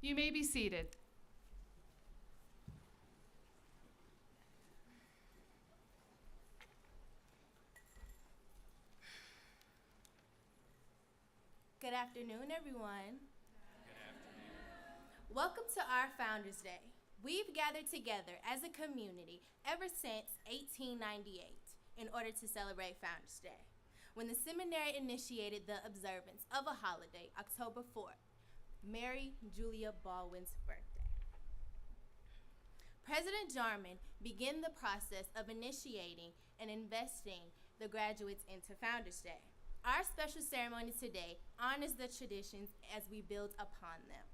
You may be seated. Good afternoon, everyone. Good afternoon. Welcome to our Founders Day. We've gathered together as a community ever since 1898 in order to celebrate Founders Day, when the seminary initiated the observance of a holiday, October 4th, Mary Julia Baldwin's birthday. President Jarman began the process of initiating and investing the graduates into Founders Day. Our special ceremony today honors the traditions as we build upon them.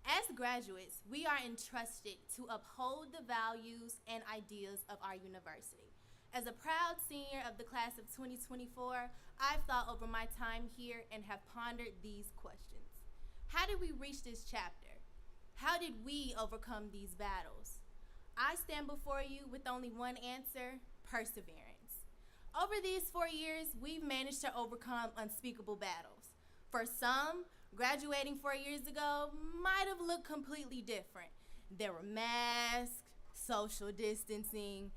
As graduates, we are entrusted to uphold the values and ideas of our university. As a proud senior of the class of 2024, I've thought over my time here and have pondered these questions. How did we reach this chapter? How did we overcome these battles? I stand before you with only one answer: perseverance. Over these 4 years, we've managed to overcome unspeakable battles. For some, graduating 4 years ago might have looked completely different. There were masks, social distancing,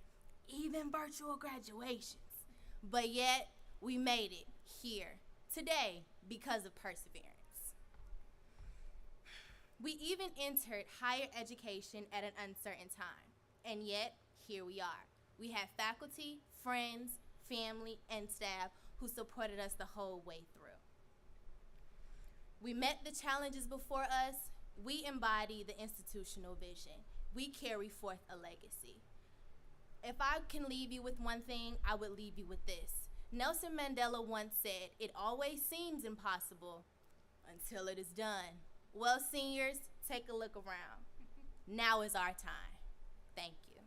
even virtual graduations. But yet, we made it here today because of perseverance. We even entered higher education at an uncertain time, and yet, here we are. We have faculty, friends, family, and staff who supported us the whole way through. We met the challenges before us. We embody the institutional vision. We carry forth a legacy. If I can leave you with one thing, I would leave you with this. Nelson Mandela once said, "It always seems impossible until it is done." Well, seniors, take a look around. Now is our time. Thank you.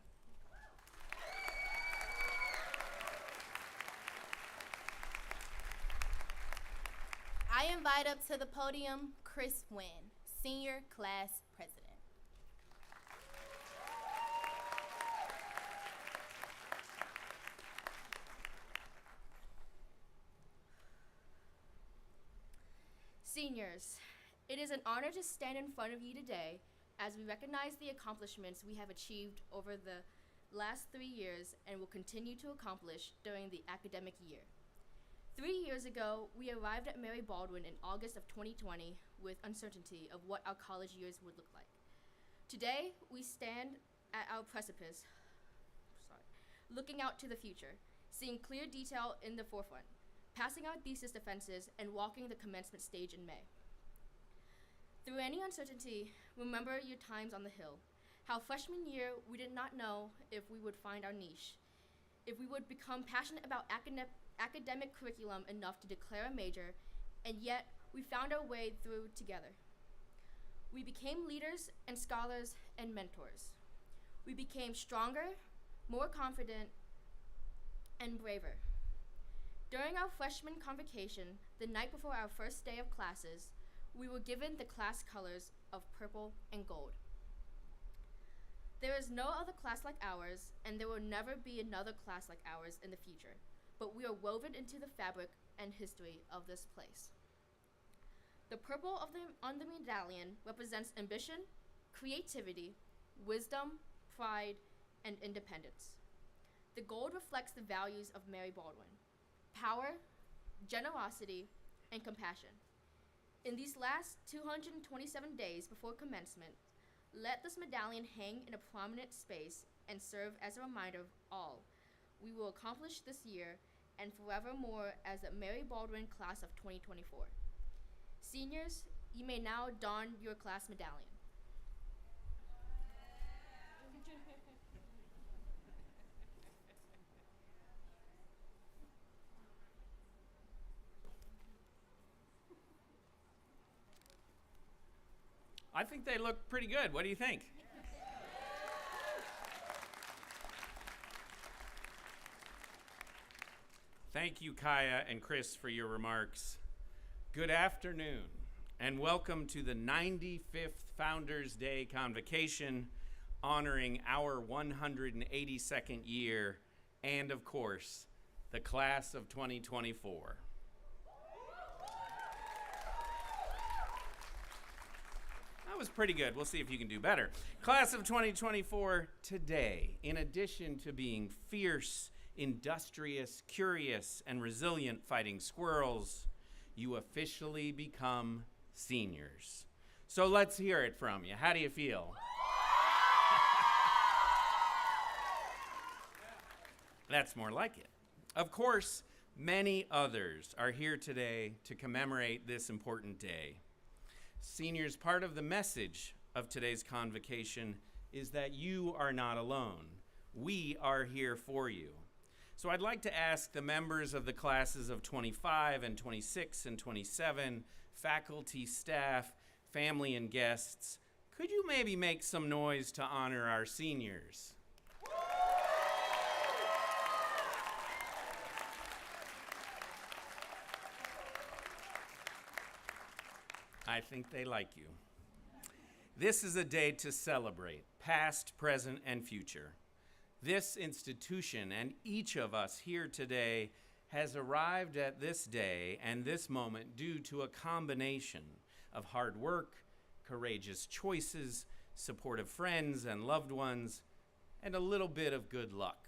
I invite up to the podium Chris Wynn, Senior Class President. Seniors, it is an honor to stand in front of you today as we recognize the accomplishments we have achieved over the last 3 years and will continue to accomplish during the academic year. 3 years ago, we arrived at Mary Baldwin in August of 2020 with uncertainty of what our college years would look like. Today, we stand at our precipice, looking out to the future, seeing clear detail in the forefront, passing our thesis defenses, and walking the commencement stage in May. Through any uncertainty, remember your times on the Hill, how freshman year we did not know if we would find our niche, if we would become passionate about academic curriculum enough to declare a major, and yet we found our way through together. We became leaders and scholars and mentors. We became stronger, more confident, and braver. During our freshman convocation, the night before our first day of classes, we were given the class colors of purple and gold. There is no other class like ours, and there will never be another class like ours in the future, but we are woven into the fabric and history of this place. The purple on the medallion represents ambition, creativity, wisdom, pride, and independence. The gold reflects the values of Mary Baldwin: power, generosity, and compassion. In these last 227 days before commencement, let this medallion hang in a prominent space and serve as a reminder of all we will accomplish this year and forevermore as the Mary Baldwin class of 2024. Seniors, you may now don your class medallion. I think they look pretty good. What do you think? Thank you, Kaya and Chris, for your remarks. Good afternoon, and welcome to the 95th Founders Day Convocation, honoring our 182nd year, and of course, the class of 2024. pretty good. We'll see if you can do better. Class of 2024, today, in addition to being fierce, industrious, curious, and resilient fighting squirrels, you officially become seniors. So let's hear it from you. How do you feel? That's more like it. Of course, many others are here today to commemorate this important day. Seniors, part of the message of today's convocation is that you are not alone. We are here for you. So I'd like to ask the members of the classes of 25 and 26 and 27, faculty, staff, family, and guests, could you maybe make some noise to honor our seniors? I think they like you. This is a day to celebrate, past, present, and future. This institution and each of us here today has arrived at this day and this moment due to a combination of hard work, courageous choices, supportive friends and loved ones, and a little bit of good luck.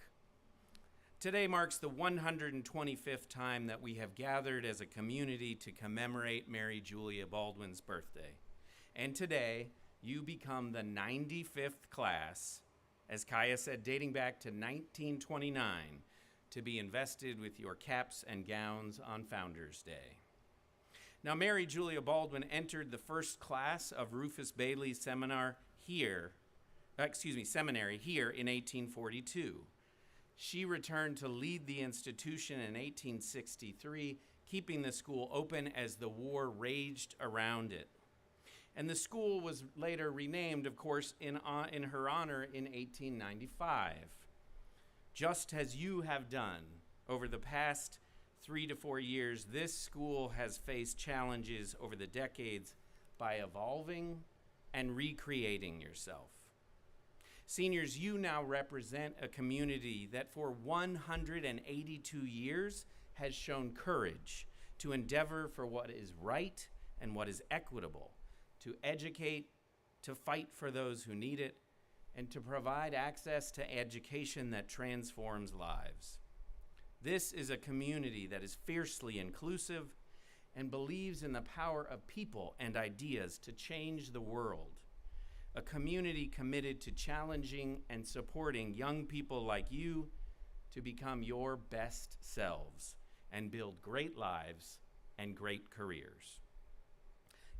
Today marks the 125th time that we have gathered as a community to commemorate Mary Julia Baldwin's birthday. And today, you become the 95th class, as Kaya said, dating back to 1929, to be invested with your caps and gowns on Founders Day. Now, Mary Julia Baldwin entered the first class of Rufus Bailey's seminary here in 1842. She returned to lead the institution in 1863, keeping the school open as the war raged around it. And the school was later renamed, of course, in her honor in 1895. Just as you have done over the past 3 to 4 years, this school has faced challenges over the decades by evolving and recreating yourself. Seniors, you now represent a community that for 182 years has shown courage to endeavor for what is right and what is equitable, to educate, to fight for those who need it, and to provide access to education that transforms lives. This is a community that is fiercely inclusive and believes in the power of people and ideas to change the world. A community committed to challenging and supporting young people like you to become your best selves and build great lives and great careers.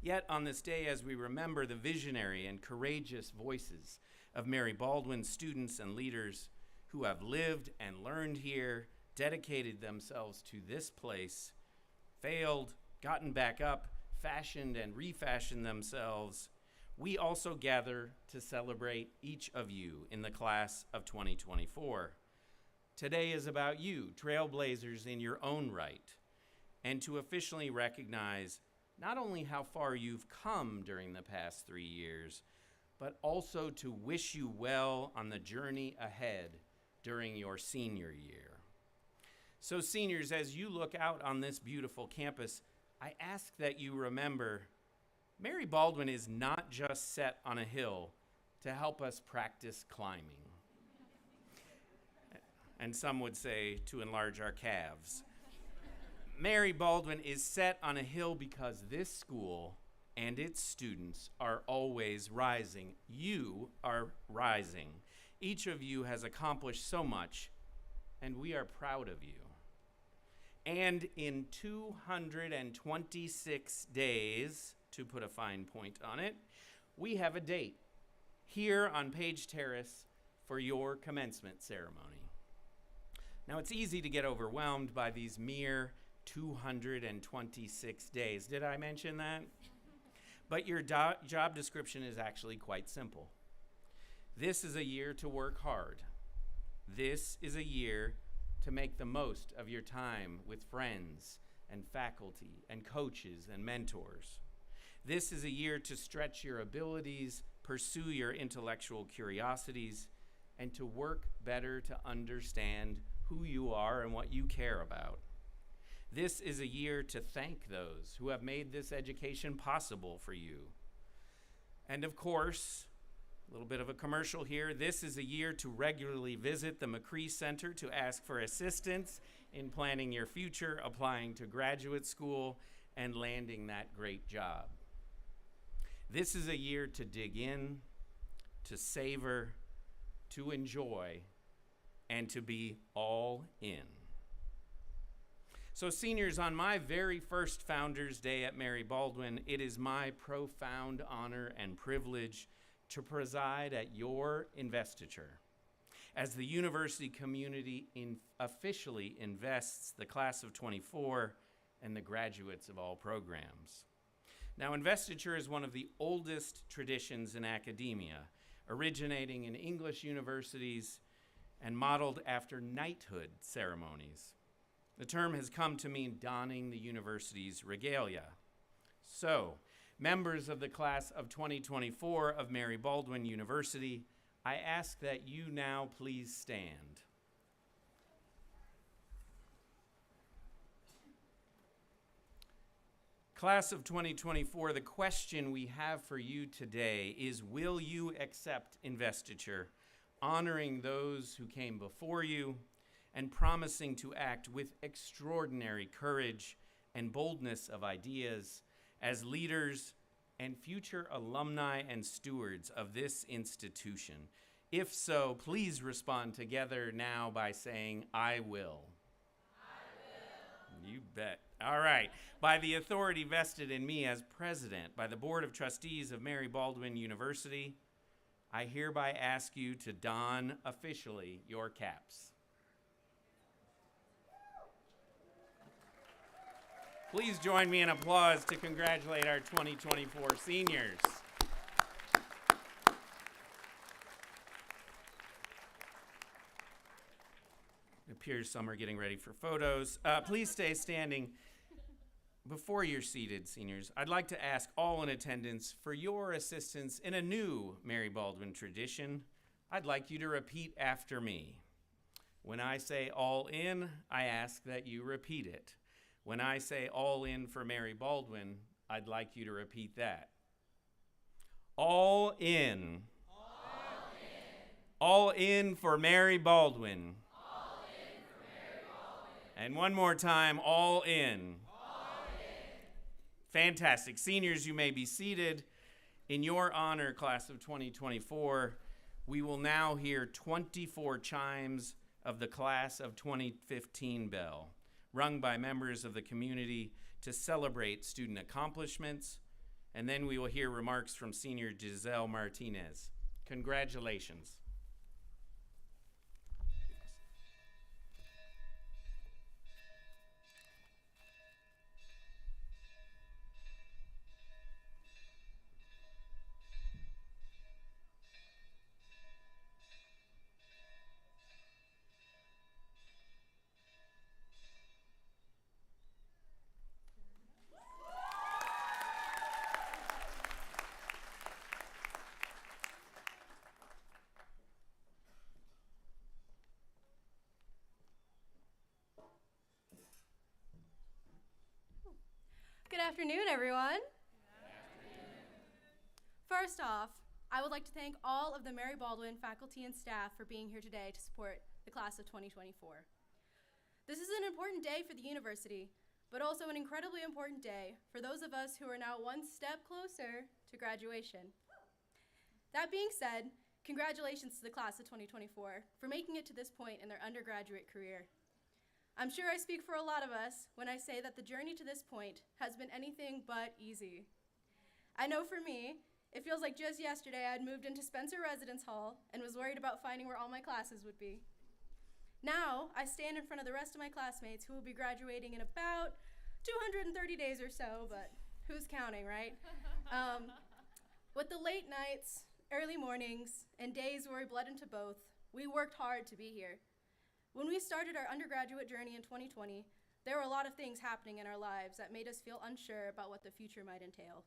Yet on this day, as we remember the visionary and courageous voices of Mary Baldwin's students and leaders who have lived and learned here, dedicated themselves to this place, failed, gotten back up, fashioned and refashioned themselves, we also gather to celebrate each of you in the class of 2024. Today is about you, trailblazers in your own right, and to officially recognize not only how far you've come during the past 3 years, but also to wish you well on the journey ahead during your senior year. So seniors, as you look out on this beautiful campus, I ask that you remember Mary Baldwin is not just set on a hill to help us practice climbing. And some would say to enlarge our calves. Mary Baldwin is set on a hill because this school and its students are always rising. You are rising. Each of you has accomplished so much, and we are proud of you. And in 226 days, to put a fine point on it, we have a date here on Page Terrace for your commencement ceremony. Now, it's easy to get overwhelmed by these mere 226 days. Did I mention that? But your job description is actually quite simple. This is a year to work hard. This is a year to make the most of your time with friends and faculty and coaches and mentors. This is a year to stretch your abilities, pursue your intellectual curiosities, and to work better to understand who you are and what you care about. This is a year to thank those who have made this education possible for you. And of course, a little bit of a commercial here, this is a year to regularly visit the McCree Center to ask for assistance in planning your future, applying to graduate school, and landing that great job. This is a year to dig in, to savor, to enjoy, and to be all in. So seniors, on my very first Founders Day at Mary Baldwin, it is my profound honor and privilege to preside at your investiture as the university community officially invests the class of 24 and the graduates of all programs. Now, investiture is one of the oldest traditions in academia, originating in English universities and modeled after knighthood ceremonies. The term has come to mean donning the university's regalia. So, members of the class of 2024 of Mary Baldwin University, I ask that you now please stand. Class of 2024, the question we have for you today is, will you accept investiture, honoring those who came before you, and promising to act with extraordinary courage and boldness of ideas as leaders and future alumni and stewards of this institution? If so, please respond together now by saying, I will. I will. You bet. All right. By the authority vested in me as president by the Board of Trustees of Mary Baldwin University, I hereby ask you to don officially your caps. Please join me in applause to congratulate our 2024 seniors. It appears some are getting ready for photos. Please stay standing. Before you're seated, seniors, I'd like to ask all in attendance for your assistance in a new Mary Baldwin tradition. I'd like you to repeat after me. When I say all in, I ask that you repeat it. When I say all in for Mary Baldwin, I'd like you to repeat that. All in. All in. All in for Mary Baldwin. All in for Mary Baldwin. And one more time, all in. All in. Fantastic. Seniors, you may be seated. In your honor, class of 2024, we will now hear 24 chimes of the class of 2015 bell, rung by members of the community to celebrate student accomplishments, and then we will hear remarks from senior Giselle Martinez. Congratulations. Good afternoon, everyone. Good afternoon. First off, I would like to thank all of the Mary Baldwin faculty and staff for being here today to support the class of 2024. This is an important day for the university, but also an incredibly important day for those of us who are now one step closer to graduation. That being said, congratulations to the class of 2024 for making it to this point in their undergraduate career. I'm sure I speak for a lot of us when I say that the journey to this point has been anything but easy. I know for me, it feels like just yesterday I'd moved into Spencer Residence Hall and was worried about finding where all my classes would be. Now, I stand in front of the rest of my classmates who will be graduating in about 230 days or so, but who's counting, right? With the late nights, early mornings, and days where we bled into both, we worked hard to be here. When we started our undergraduate journey in 2020, there were a lot of things happening in our lives that made us feel unsure about what the future might entail.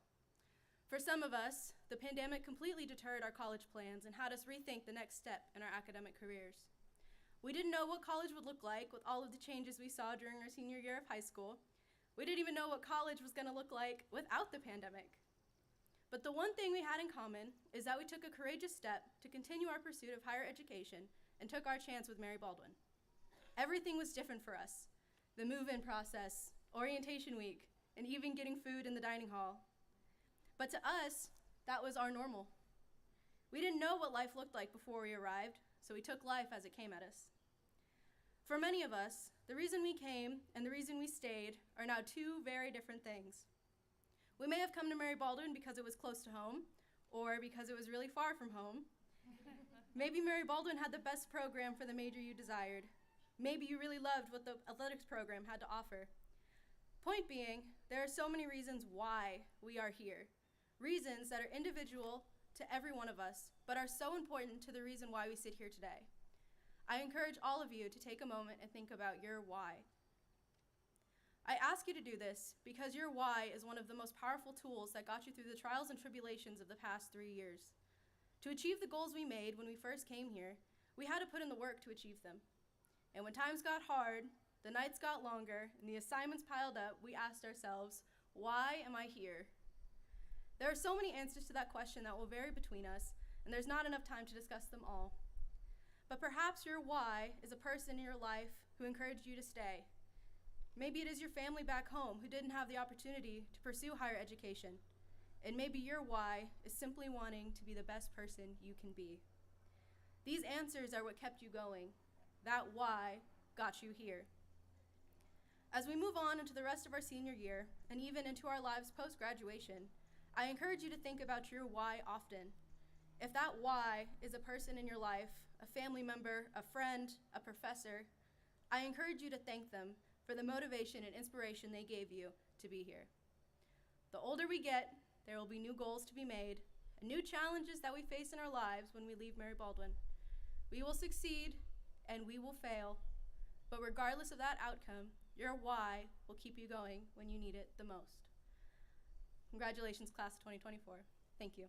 For some of us, the pandemic completely deterred our college plans and had us rethink the next step in our academic careers. We didn't know what college would look like with all of the changes we saw during our senior year of high school. We didn't even know what college was going to look like without the pandemic. But the one thing we had in common is that we took a courageous step to continue our pursuit of higher education and took our chance with Mary Baldwin. Everything was different for us. The move-in process, orientation week, and even getting food in the dining hall. But to us, that was our normal. We didn't know what life looked like before we arrived, so we took life as it came at us. For many of us, the reason we came and the reason we stayed are now two very different things. We may have come to Mary Baldwin because it was close to home, or because it was really far from home. Maybe Mary Baldwin had the best program for the major you desired. Maybe you really loved what the athletics program had to offer. Point being, there are so many reasons why we are here. Reasons that are individual to every one of us, but are so important to the reason why we sit here today. I encourage all of you to take a moment and think about your why. I ask you to do this because your why is one of the most powerful tools that got you through the trials and tribulations of the past 3 years. To achieve the goals we made when we first came here, we had to put in the work to achieve them. And when times got hard, the nights got longer, and the assignments piled up, we asked ourselves, why am I here? There are so many answers to that question that will vary between us, and there's not enough time to discuss them all. But perhaps your why is a person in your life who encouraged you to stay. Maybe it is your family back home who didn't have the opportunity to pursue higher education. And maybe your why is simply wanting to be the best person you can be. These answers are what kept you going. That why got you here. As we move on into the rest of our senior year, and even into our lives post-graduation, I encourage you to think about your why often. If that why is a person in your life, a family member, a friend, a professor, I encourage you to thank them for the motivation and inspiration they gave you to be here. The older we get, there will be new goals to be made, and new challenges that we face in our lives when we leave Mary Baldwin. We will succeed, and we will fail, but regardless of that outcome, your why will keep you going when you need it the most. Congratulations, class of 2024. Thank you.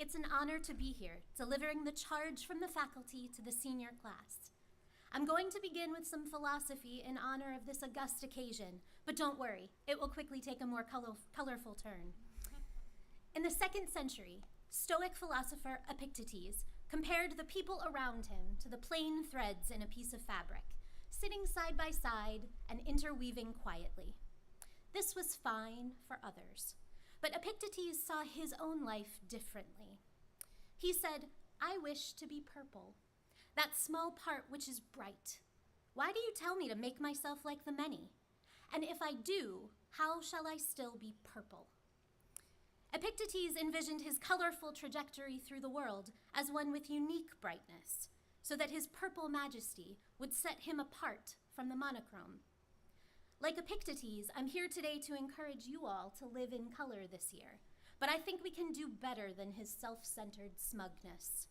It's an honor to be here, delivering the charge from the faculty to the senior class. I'm going to begin with some philosophy in honor of this august occasion, but don't worry, it will quickly take a more colorful turn. In the 2nd century, Stoic philosopher Epictetus compared the people around him to the plain threads in a piece of fabric, sitting side by side and interweaving quietly. This was fine for others, but Epictetus saw his own life differently. He said, "I wish to be purple, that small part which is bright. Why do you tell me to make myself like the many? And if I do, how shall I still be purple?" Epictetus envisioned his colorful trajectory through the world as one with unique brightness, so that his purple majesty would set him apart from the monochrome. Like Epictetus, I'm here today to encourage you all to live in color this year, but I think we can do better than his self-centered smugness.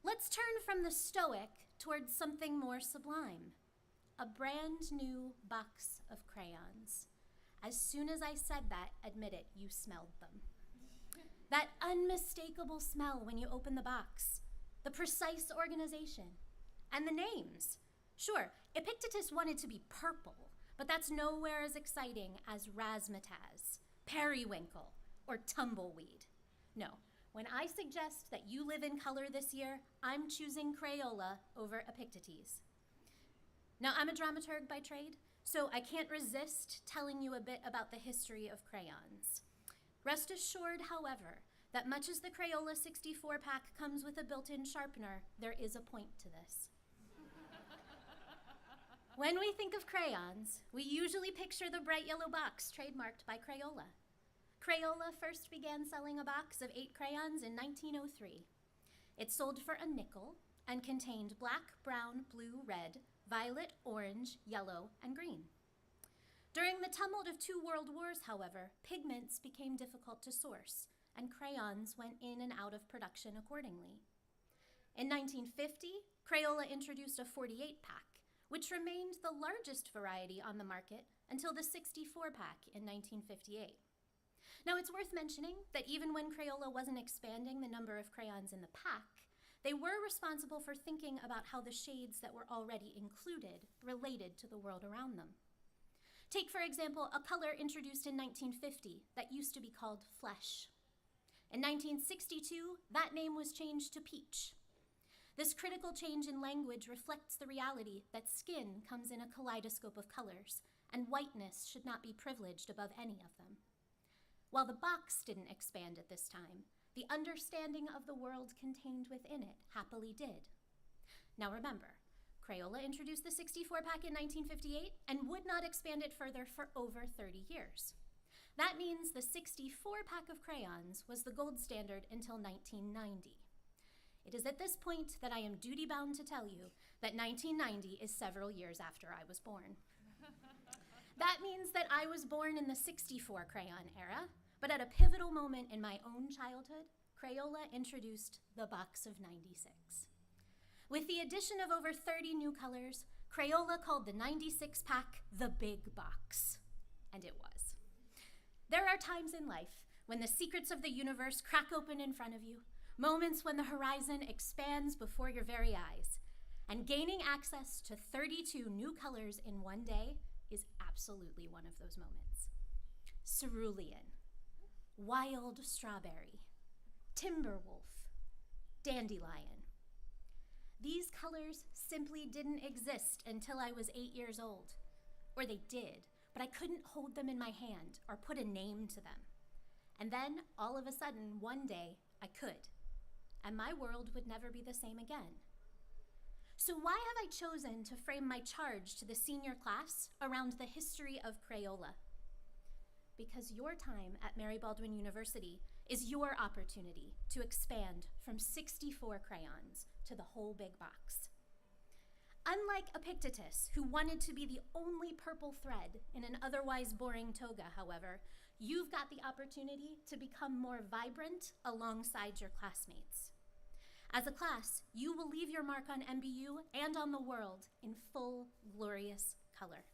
Let's turn from the Stoic towards something more sublime, a brand new box of crayons. As soon as I said that, admit it, you smelled them. That unmistakable smell when you open the box, the precise organization, and the names. Sure, Epictetus wanted to be purple, but that's nowhere as exciting as razzmatazz, periwinkle, or tumbleweed. No, when I suggest that you live in color this year, I'm choosing Crayola over Epictetus. Now, I'm a dramaturg by trade, so I can't resist telling you a bit about the history of crayons. Rest assured, however, that much as the Crayola 64-pack comes with a built-in sharpener, there is a point to this. When we think of crayons, we usually picture the bright yellow box trademarked by Crayola. Crayola first began selling a box of 8 crayons in 1903. It sold for a nickel and contained black, brown, blue, red, violet, orange, yellow, and green. During the tumult of 2 world wars, however, pigments became difficult to source, and crayons went in and out of production accordingly. In 1950, Crayola introduced a 48-pack, which remained the largest variety on the market until the 64-pack in 1958. Now, it's worth mentioning that even when Crayola wasn't expanding the number of crayons in the pack, they were responsible for thinking about how the shades that were already included related to the world around them. Take, for example, a color introduced in 1950 that used to be called flesh. In 1962, that name was changed to peach. This critical change in language reflects the reality that skin comes in a kaleidoscope of colors, and whiteness should not be privileged above any of them. While the box didn't expand at this time, the understanding of the world contained within it happily did. Now remember, Crayola introduced the 64-pack in 1958 and would not expand it further for over 30 years. That means the 64-pack of crayons was the gold standard until 1990. It is at this point that I am duty-bound to tell you that 1990 is several years after I was born. That means that I was born in the 64 crayon era, but at a pivotal moment in my own childhood, Crayola introduced the box of 96. With the addition of over 30 new colors, Crayola called the 96-pack the big box, and it was. There are times in life when the secrets of the universe crack open in front of you, moments when the horizon expands before your very eyes, and gaining access to 32 new colors in one day is absolutely one of those moments. Cerulean, wild strawberry, timberwolf, dandelion. These colors simply didn't exist until I was 8 years old. Or they did, but I couldn't hold them in my hand or put a name to them. And then, all of a sudden, one day, I could. And my world would never be the same again. So why have I chosen to frame my charge to the senior class around the history of Crayola? Because your time at Mary Baldwin University is your opportunity to expand from 64 crayons to the whole big box. Unlike Epictetus, who wanted to be the only purple thread in an otherwise boring toga, however, you've got the opportunity to become more vibrant alongside your classmates. As a class, you will leave your mark on MBU and on the world in full, glorious color.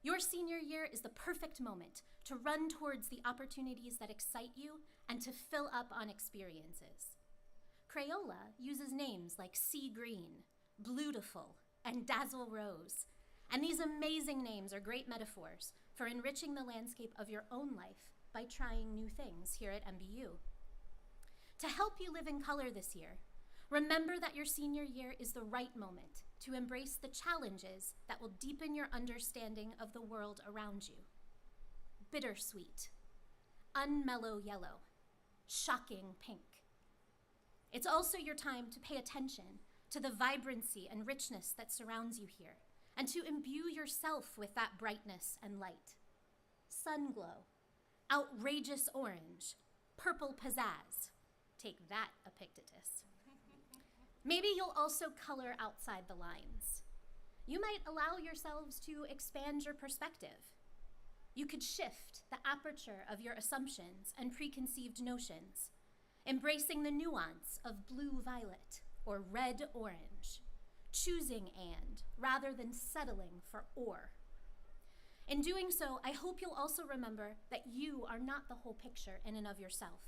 Your senior year is the perfect moment to run towards the opportunities that excite you and to fill up on experiences. Crayola uses names like Sea Green, Bluetiful, and Dazzle Rose, and these amazing names are great metaphors for enriching the landscape of your own life by trying new things here at MBU. To help you live in color this year, remember that your senior year is the right moment to embrace the challenges that will deepen your understanding of the world around you. Bittersweet, unmellow yellow, shocking pink. It's also your time to pay attention to the vibrancy and richness that surrounds you here, and to imbue yourself with that brightness and light. Sunglow, outrageous orange, purple pizzazz. Take that, Epictetus. Maybe you'll also color outside the lines. You might allow yourselves to expand your perspective. You could shift the aperture of your assumptions and preconceived notions, embracing the nuance of blue-violet or red-orange, choosing and rather than settling for or. In doing so, I hope you'll also remember that you are not the whole picture in and of yourself.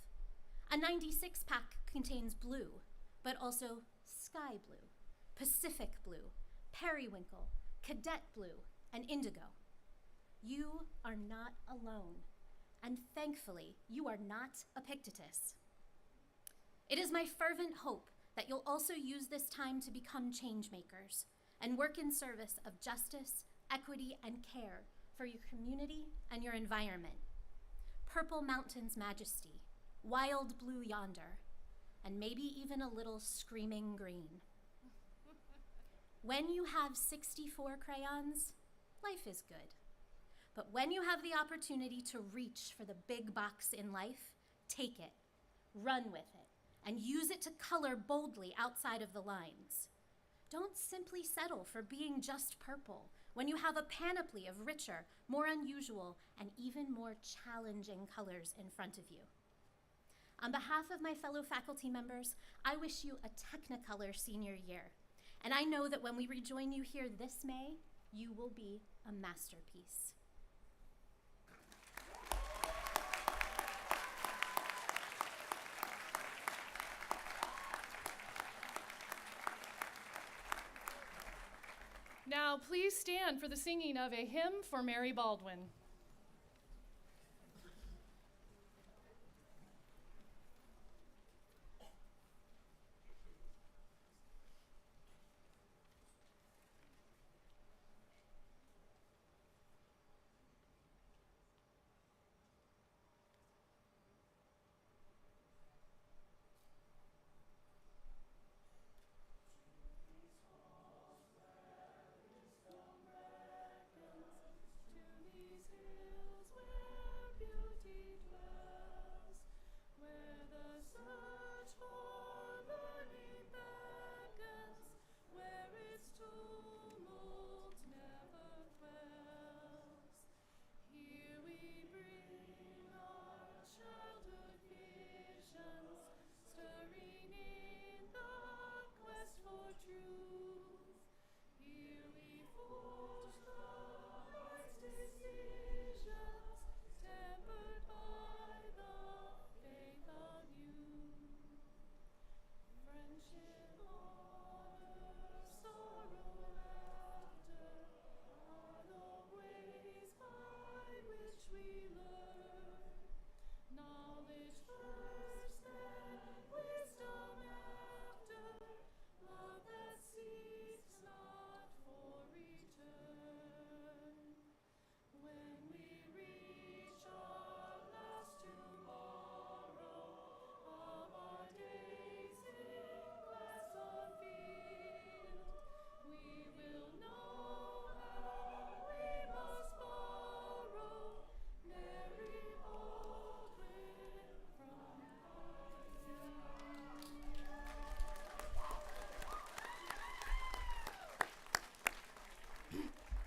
A 96 pack contains blue, but also sky blue, Pacific blue, periwinkle, cadet blue, and indigo. You are not alone, and thankfully, you are not Epictetus. It is my fervent hope that you'll also use this time to become change makers and work in service of justice, equity, and care for your community and your environment. Purple mountains majesty, wild blue yonder, and maybe even a little screaming green. When you have 64 crayons, life is good. But when you have the opportunity to reach for the big box in life, take it, run with it, and use it to color boldly outside of the lines. Don't simply settle for being just purple when you have a panoply of richer, more unusual, and even more challenging colors in front of you. On behalf of my fellow faculty members, I wish you a Technicolor senior year. And I know that when we rejoin you here this May, you will be a masterpiece. Now, please stand for the singing of a hymn for Mary Baldwin.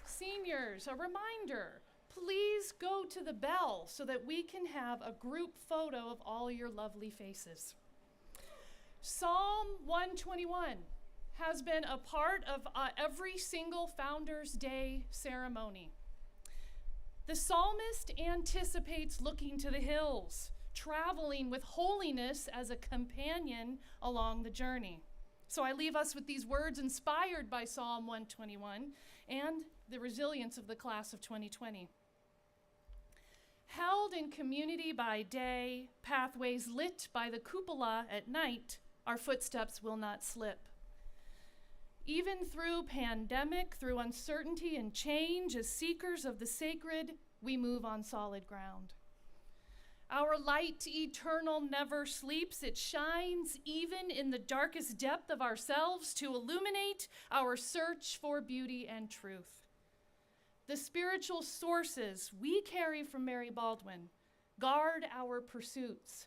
Seniors, a reminder, please go to the bell so that we can have a group photo of all your lovely faces. Psalm 121 has been a part of every single Founders Day ceremony. The psalmist anticipates looking to the hills traveling with holiness as a companion along the journey. So I leave us with these words inspired by Psalm 121 and the resilience of the class of 2020. Held in community by day, pathways lit by the cupola at night, our footsteps will not slip. Even through pandemic, through uncertainty and change, as seekers of the sacred, we move on solid ground. Our light eternal never sleeps. It shines even in the darkest depth of ourselves to illuminate our search for beauty and truth. The spiritual sources we carry from Mary Baldwin guard our pursuits,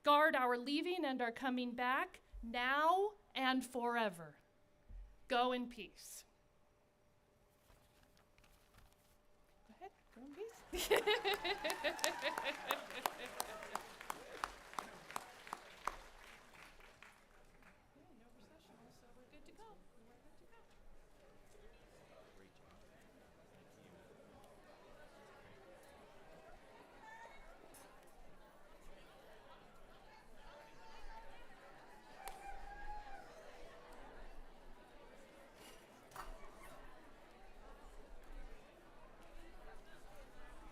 guard our leaving and our coming back, now and forever. Go in peace. Go ahead, go in peace.